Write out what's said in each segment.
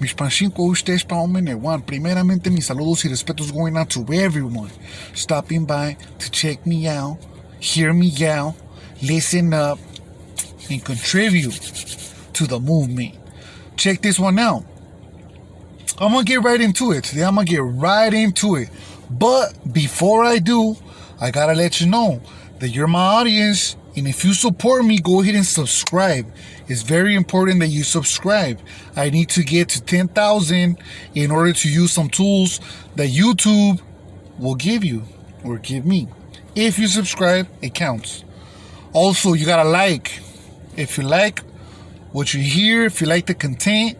Mis pancinco, ustedes pa' one. Primeramente, mis saludos y respetos going out to everyone stopping by to check me out, hear me out, listen up, and contribute to the movement. Check this one out. I'm gonna get right into it today. But before I do, I gotta let you know that you're my audience, and if you support me, go ahead and subscribe. It's very important that you subscribe. I need to get to 10,000 in order to use some tools that YouTube will give you or give me. If you subscribe, it counts. Also, you gotta like. If you like what you hear, if you like the content,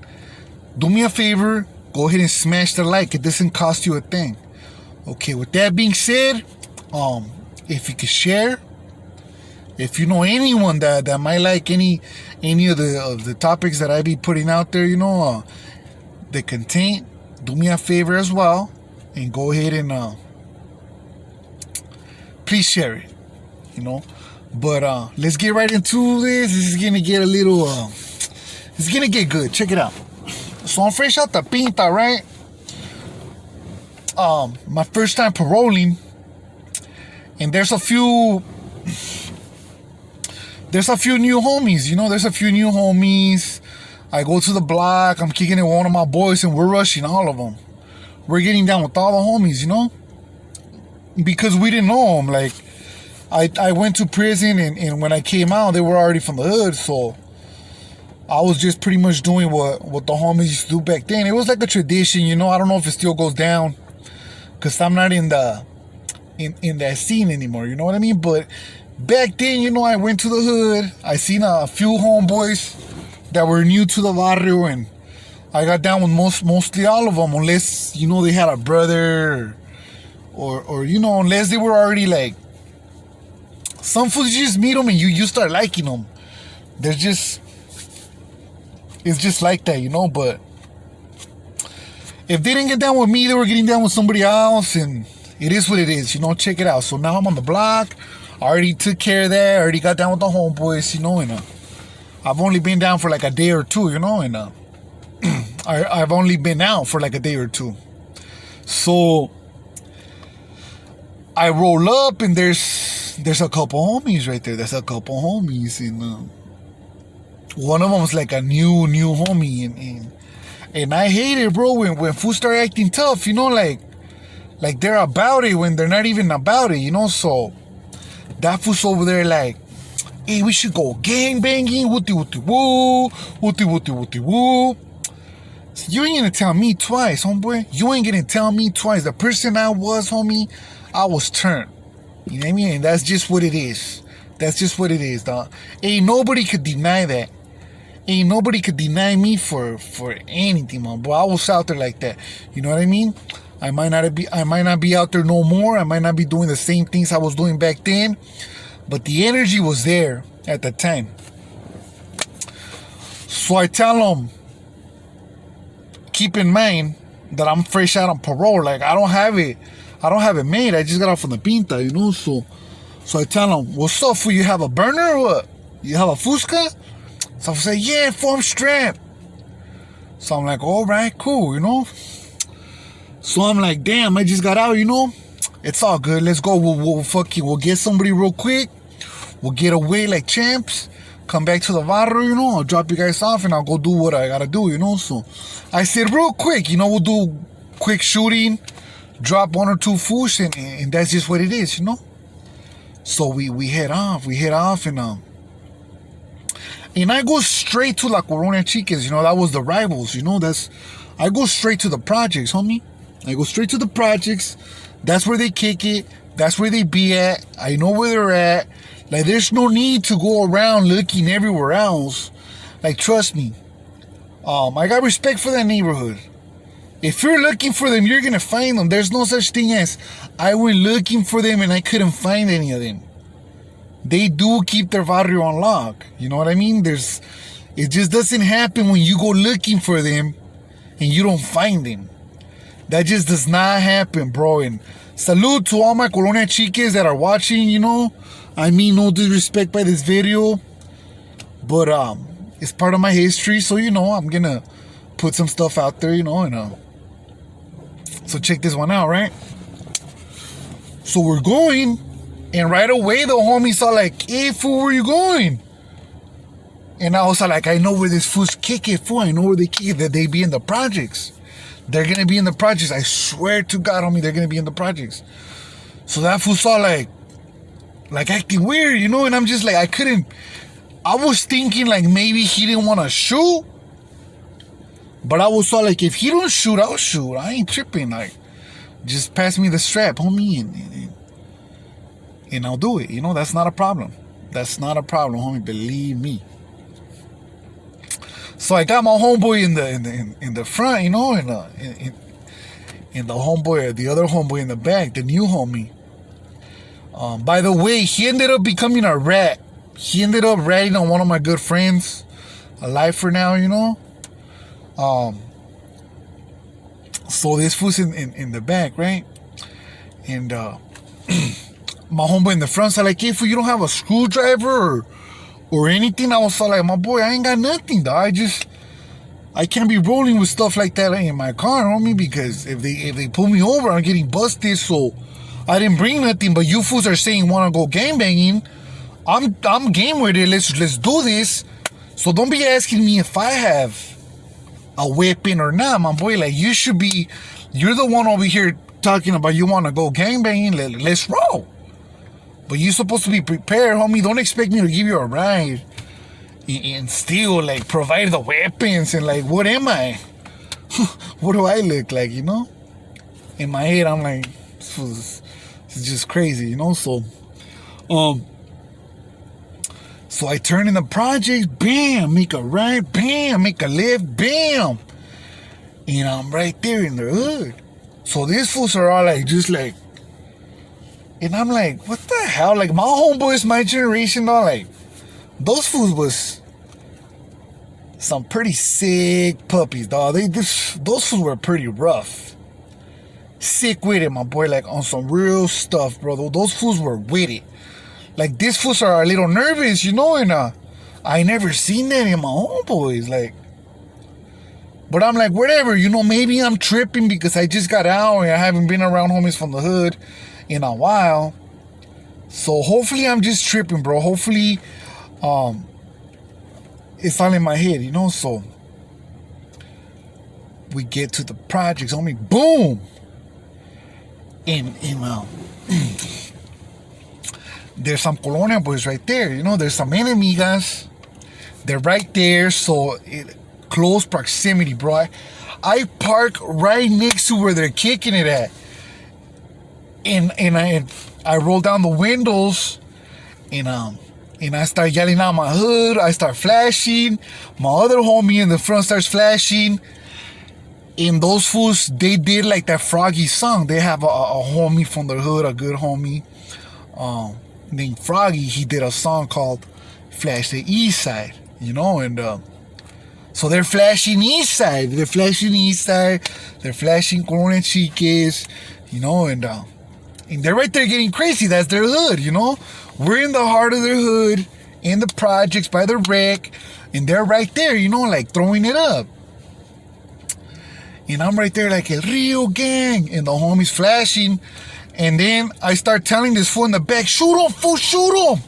do me a favor, go ahead and smash the like. It doesn't cost you a thing. Okay, with that being said, if you could share, if you know anyone that might like any of the topics that I be putting out there, the content, do me a favor as well and go ahead and please share it, But let's get right into this. This is gonna get it's gonna get good. Check it out. So I'm fresh out the pinta, right? My first time paroling, and there's a few new homies, there's a few new homies. I go to the block, I'm kicking it with one of my boys, and we're rushing all of them. We're getting down with all the homies, because we didn't know them. Like, I went to prison, and when I came out, they were already from the hood, so I was just pretty much doing what the homies used to do back then. It was like a tradition, I don't know if it still goes down, because I'm not in that scene anymore, you know what I mean? But back then, I went to the hood. I seen a few homeboys that were new to the barrio, and I got down with mostly all of them, unless, they had a brother, or unless they were already like, some fools, you just meet them and you start liking them. It's just like that, but if they didn't get down with me, they were getting down with somebody else, and it is what it is, Check it out. So now I'm on the block. I already took care of that. I already got down with the homeboys, and I've only been down for like a day or two, and I've only been out for like a day or two. So I roll up, and there's a couple homies right there. There's a couple homies, and one of them was like a new homie, and I hate it, bro, when fools start acting tough, like they're about it when they're not even about it, So that fool's over there like, hey, we should go gang banging, wooty wooty woo, wooty wooty wooty woo. So you ain't gonna tell me twice, homeboy. You ain't gonna tell me twice. The person I was, homie, I was turned. You know what I mean? And that's just what it is. That's just what it is, dog. Ain't nobody could deny that. Ain't nobody could deny me for anything, man. But I was out there like that. You know what I mean? I might not be out there no more. I might not be doing the same things I was doing back then. But the energy was there at the time. So I tell them, keep in mind that I'm fresh out on parole. Like, I don't have it made. I just got off from the pinta, So I tell them, what's up, fool? You have a burner or what? You have a Fusca? So I say, yeah, fool, I'm strapped. So I'm like, all right, cool, So I'm like, damn, I just got out, It's all good. Let's go. We'll get somebody real quick. We'll get away like champs. Come back to the barrio, I'll drop you guys off, and I'll go do what I gotta do, So I said real quick, we'll do quick shooting, drop one or two fools, and that's just what it is, So we head off, and I go straight to La Colonia Chiques, that was the rivals, I go straight to the projects, homie. I go straight to the projects. That's where they kick it. That's where they be at. I know where they're at. Like, there's no need to go around looking everywhere else. Like, trust me. I got respect for that neighborhood. If you're looking for them, you're going to find them. There's no such thing as I went looking for them and I couldn't find any of them. They do keep their barrio on lock. You know what I mean? It just doesn't happen when you go looking for them and you don't find them. That just does not happen, bro. And salute to all my Colonia Chiques that are watching, I mean no disrespect by this video. But it's part of my history, so I'm gonna put some stuff out there, and so check this one out, right? So we're going, and right away the homies are like, "Hey, fool, where you going?" And I was like, "I know where this fool's kick it, fool. I know where they kick it. That they be in the projects. They're gonna be in the projects. I swear to God, homie, they're gonna be in the projects." So that fool saw like acting weird, and I'm just like, I was thinking like maybe he didn't want to shoot, but I was all like, if he don't shoot, I'll shoot. I ain't tripping. Like, just pass me the strap, homie, and I'll do it. That's not a problem. That's not a problem, homie. Believe me. So I got my homeboy in the front, and the homeboy, the other homeboy in the back, the new homie. By the way, he ended up becoming a rat. He ended up ratting on one of my good friends, alive for now, So this fool's in the back, right? And my homeboy in the front said like, "Hey, fool, you don't have a screwdriver or anything?" I was like, "My boy, I ain't got nothing, dog. I can't be rolling with stuff like that in my car, homie, because if they pull me over, I'm getting busted. So I didn't bring nothing, but you fools are saying want to go gangbanging. I'm game with it. Let's do this. So don't be asking me if I have a weapon or not, my boy. Like, you're the one over here talking about you want to go gangbanging. Let's roll. But you're supposed to be prepared, homie. Don't expect me to give you a ride and still like provide the weapons and like, what am I? What do I look like, In my head, I'm like, it's just crazy, So I turn in the projects, bam, make a right, bam, make a left, bam. And I'm right there in the hood. So these fools are all like, just like, and I'm like, what the hell? Like, my homeboys, my generation, all like, those fools was some pretty sick puppies, dog. Those fools were pretty rough. Sick with it, my boy, like on some real stuff, bro. Those fools were with it. Like, these fools are a little nervous, and I never seen that in my homeboys, like. But I'm like, whatever, maybe I'm tripping because I just got out and I haven't been around homies from the hood in a while. So hopefully I'm just tripping, bro. Hopefully, it's all in my head, So we get to the projects, homie. Boom. There's some Colonia boys right there, There's some enemigas. They're right there, so close proximity, bro. I park right next to where they're kicking it at, and I roll down the windows, and I start yelling out my hood. I start flashing. My other homie in the front starts flashing. And those fools, they did like that Froggy song. They have a homie from the hood, a good homie, named Froggy. He did a song called Flash the East Side, and so they're flashing East Side. They're flashing East Side. They're flashing Colonia Chiques, and they're right there getting crazy. That's their hood, We're in the heart of their hood, in the projects by the wreck, and they're right there, like throwing it up. And I'm right there like El Rio gang, and the homies flashing. And then I start telling this fool in the back, "Shoot him, fool, shoot him."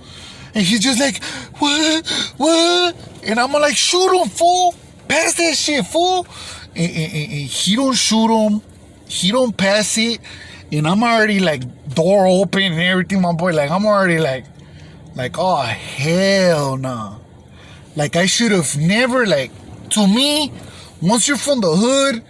And he's just like, what? And I'm like, "Shoot him, fool. Pass that shit, fool." And he don't shoot him. He don't pass it. And I'm already like door open and everything, my boy. Like, I'm already like, oh, hell no. Like, I should have never, like, to me, once you're from the hood,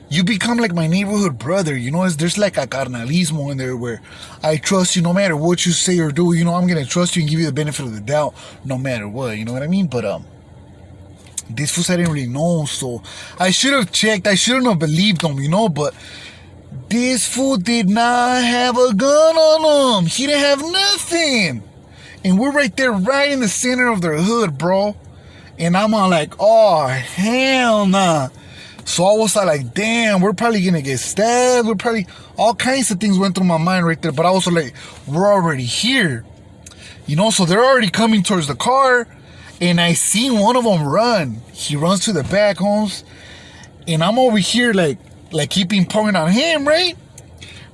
you become like my neighborhood brother, there's like a carnalismo in there where I trust you no matter what you say or do, I'm going to trust you and give you the benefit of the doubt no matter what, you know what I mean? But, this fool I didn't really know, so I should have checked. I shouldn't have believed him, but this fool did not have a gun on him. He didn't have nothing. And we're right there, right in the center of their hood, bro. And I'm all like, oh, hell nah. So I was like, damn, we're probably going to get stabbed. All kinds of things went through my mind right there. But I was like, we're already here. So they're already coming towards the car. And I seen one of them run. He runs to the back, homes. And I'm over here like keeping pointing on him, right?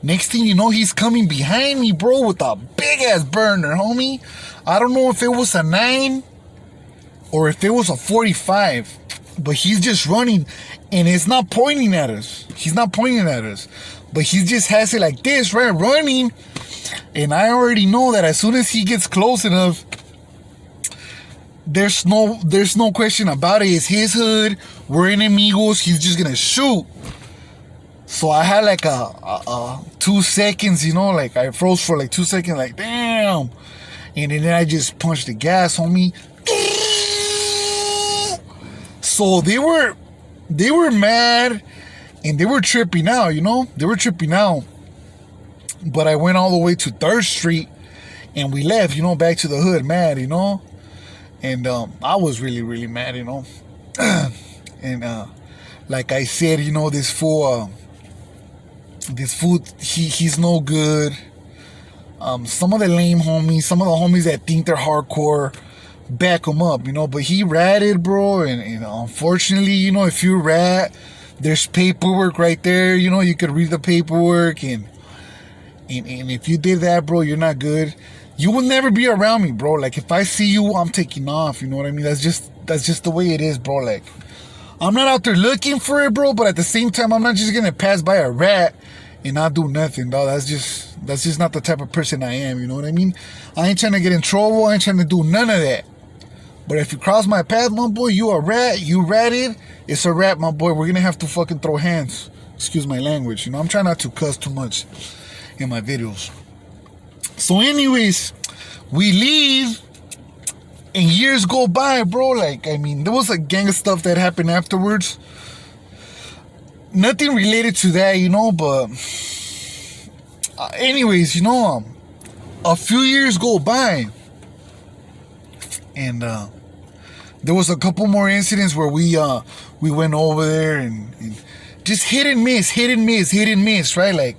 Next thing you know, he's coming behind me, bro, with a big ass burner, homie. I don't know if it was a 9 or if it was a 45, but he's just running, and it's not pointing at us. He's not pointing at us, but he just has it like this, right? Running, and I already know that as soon as he gets close enough, there's no question about it. It's his hood. We're enemigos. He's just gonna shoot. So I had like a 2 seconds, you know, like I froze for like 2 seconds, like damn. And then I just punched the gas, homie. So they were mad and they were tripping out, you know? They were tripping out. But I went all the way to 3rd Street and we left, you know, back to the hood, mad, you know? And I was really, really mad, you know? And like I said, you know, this fool, he's no good. Some of the lame homies, some of the homies that think they're hardcore, back him up, you know. But he ratted, bro, and unfortunately, you know, if you rat, there's paperwork right there. You know, you could read the paperwork, and if you did that, bro, you're not good. You will never be around me, bro. Like if I see you, I'm taking off. You know what I mean? That's just the way it is, bro. Like I'm not out there looking for it, bro. But at the same time, I'm not just gonna pass by a rat and not do nothing, dog. That's just not the type of person I am. You know what I mean? I ain't trying to get in trouble. I ain't trying to do none of that. But if you cross my path, my boy, you a rat. You ratted. It's a rat, my boy. We're gonna have to fucking throw hands. Excuse my language. You know, I'm trying not to cuss too much in my videos. So anyways, we leave and years go by, bro. Like, I mean, there was a gang of stuff that happened afterwards. Nothing related to that, you know, but anyways, you know, a few years go by and there was a couple more incidents where we went over there and just hit and miss, right? Like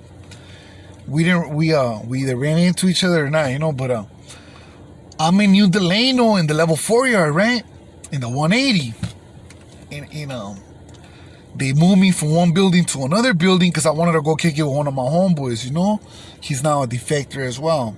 we either ran into each other or not, you know, but I'm in New Delano in the level 4 yard, right? In the 180. And they moved me from one building to another building because I wanted to go kick it with one of my homeboys, you know? He's now a defector as well.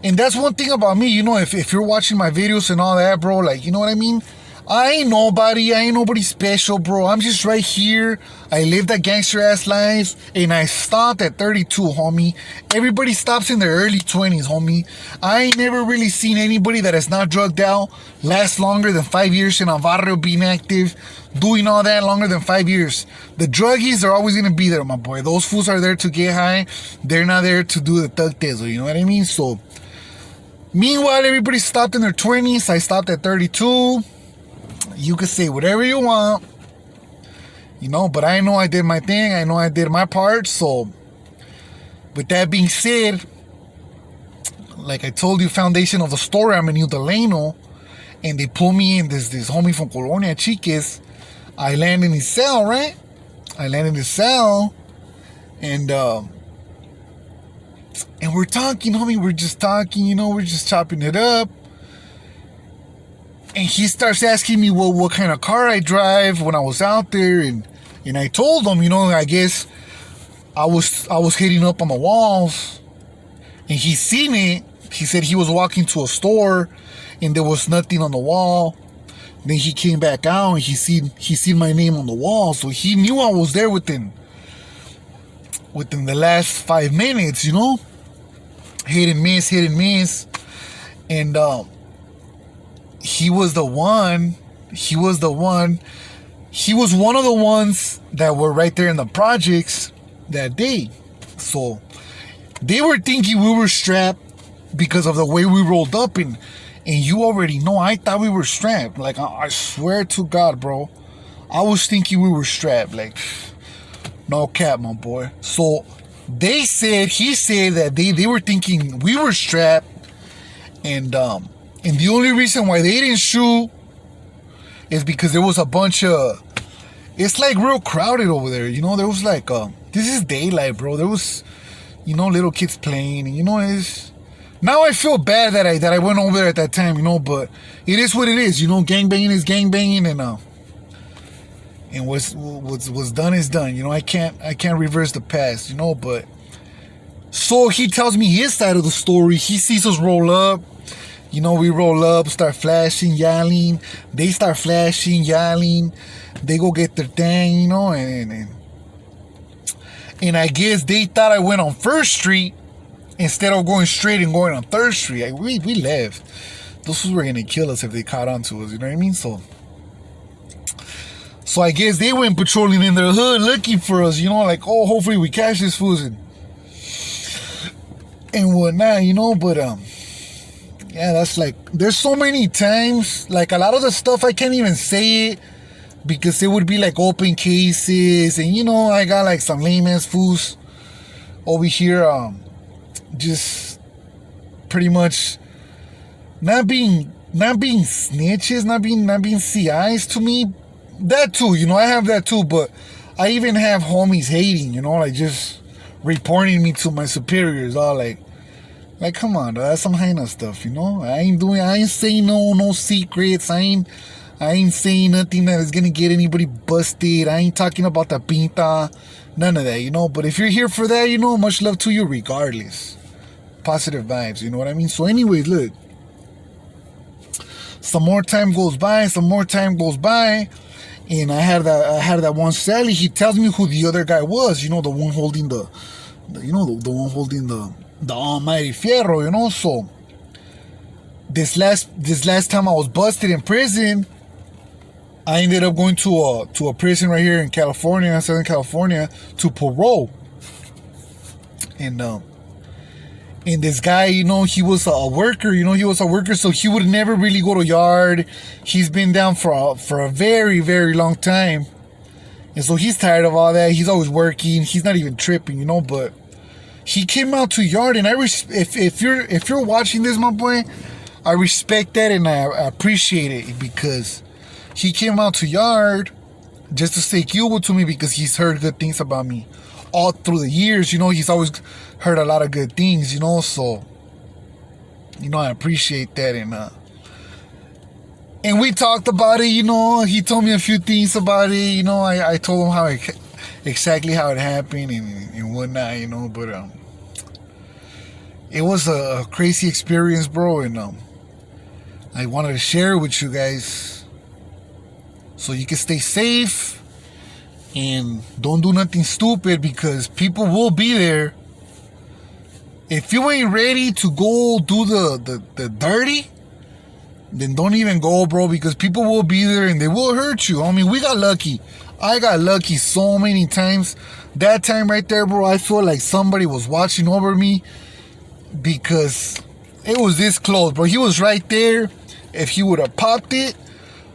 And that's one thing about me, you know, if you're watching my videos and all that, bro, like, you know what I mean? I ain't nobody special, bro. I'm just right here. I live that gangster ass life, and I stopped at 32, homie. Everybody stops in their early 20s, homie. I ain't never really seen anybody that is not drugged out last longer than 5 years in a barrio, being active, doing all that longer than 5 years. The druggies are always gonna be there, my boy. Those fools are there to get high. They're not there to do the thug tezo, you know what I mean? So, meanwhile, everybody stopped in their 20s. I stopped at 32. You can say whatever you want, you know, but I know I did my thing. I know I did my part. So, with that being said, like I told you, foundation of the story, I'm in New Delano, and they pull me in, this homie from Colonia, Chiques. I land in his cell, right? I land in his cell, and we're talking, homie. We're just talking, you know, we're just chopping it up. And he starts asking me what kind of car I drive when I was out there, and I told him, you know, I guess I was hitting up on the walls, and he seen it. He said he was walking to a store, and there was nothing on the wall. Then he came back out, and he seen my name on the wall, so he knew I was there within the last 5 minutes, you know, hit and miss, and he was one of the ones that were right there in the projects that day. So they were thinking we were strapped because of the way we rolled up, and you already know I thought we were strapped. Like I swear to God, bro, I was thinking we were strapped. Like no cap, my boy. So he said that they were thinking we were strapped, and the only reason why they didn't shoot is because there was a bunch of, it's like real crowded over there, you know. There was like this is daylight, bro. There was, you know, little kids playing, and you know, now I feel bad that I went over there at that time, you know, but it is what it is, you know. Gangbanging is gangbanging, And what's done is done. You know, I can't reverse the past, you know, but so he tells me his side of the story. He sees us roll up. You know, we roll up, start flashing, yelling. They start flashing, yelling. They go get their thing, you know, and I guess they thought I went on First Street instead of going straight and going on Third Street. We left. Those fools were gonna kill us if they caught on to us, you know what I mean? So I guess they went patrolling in their hood looking for us, you know, like, oh, hopefully we catch this fools and whatnot, you know, but yeah, that's like, there's so many times, like a lot of the stuff I can't even say it because it would be like open cases, and you know, I got like some lame ass fools over here, just pretty much not being snitches, not being CIs to me. That too, you know, I have that too, but I even have homies hating, you know, like just reporting me to my superiors, all like come on, that's some hyena stuff, you know. I ain't saying no secrets. I ain't saying nothing that is gonna get anybody busted. I ain't talking about the pinta, none of that, you know. But if you're here for that, you know, much love to you regardless. Positive vibes, you know what I mean? So anyways, look, some more time goes by, and I had that one Sally. He tells me who the other guy was, you know, the one holding the almighty fierro, you know. So this last time I was busted in prison, I ended up going to a prison right here in California, Southern California, to parole. And this guy, you know, he was a worker, so he would never really go to yard. He's been down for a very, very long time. And so he's tired of all that. He's always working. He's not even tripping, you know, but he came out to yard, and if you're watching this, my boy, I respect that and I appreciate it, because he came out to yard just to say Cuba to me, because he's heard good things about me all through the years, you know. He's always heard a lot of good things, you know, so, you know, I appreciate that. And we talked about it, you know. He told me a few things about it, you know. I told him exactly how it happened and whatnot, you know. But it was a crazy experience, bro, and I wanted to share it with you guys so you can stay safe and don't do nothing stupid, because people will be there. If you ain't ready to go do the dirty, then don't even go, bro, because people will be there and they will hurt you. I mean, we got lucky. I got lucky so many times. That time right there, bro, I feel like somebody was watching over me, because it was this close, bro. He was right there. If he would have popped it,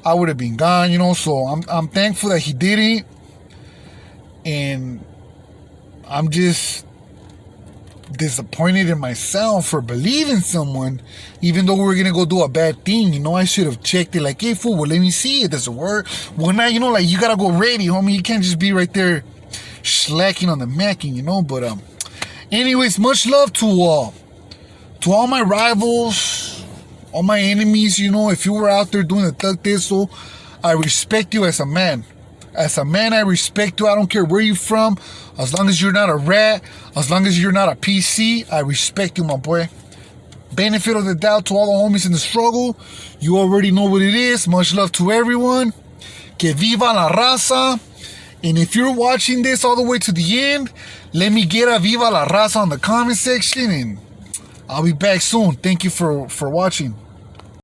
I would have been gone, you know. So I'm thankful that he didn't. And I'm just disappointed in myself for believing someone, even though we were gonna go do a bad thing, you know. I should have checked it, like, hey, fool, well, let me see it. Does it work? Well, now, you know, like, you gotta go ready, homie. You can't just be right there slacking on the macking, you know. But anyways, much love to all my rivals, all my enemies, you know. If you were out there doing the thug thistle, I respect you as a man. As a man, I respect you. I don't care where you're from. As long as you're not a rat, as long as you're not a PC, I respect you, my boy. Benefit of the doubt to all the homies in the struggle. You already know what it is. Much love to everyone. Que viva la raza. And if you're watching this all the way to the end, let me get a viva la raza on the comment section, and I'll be back soon. Thank you for watching.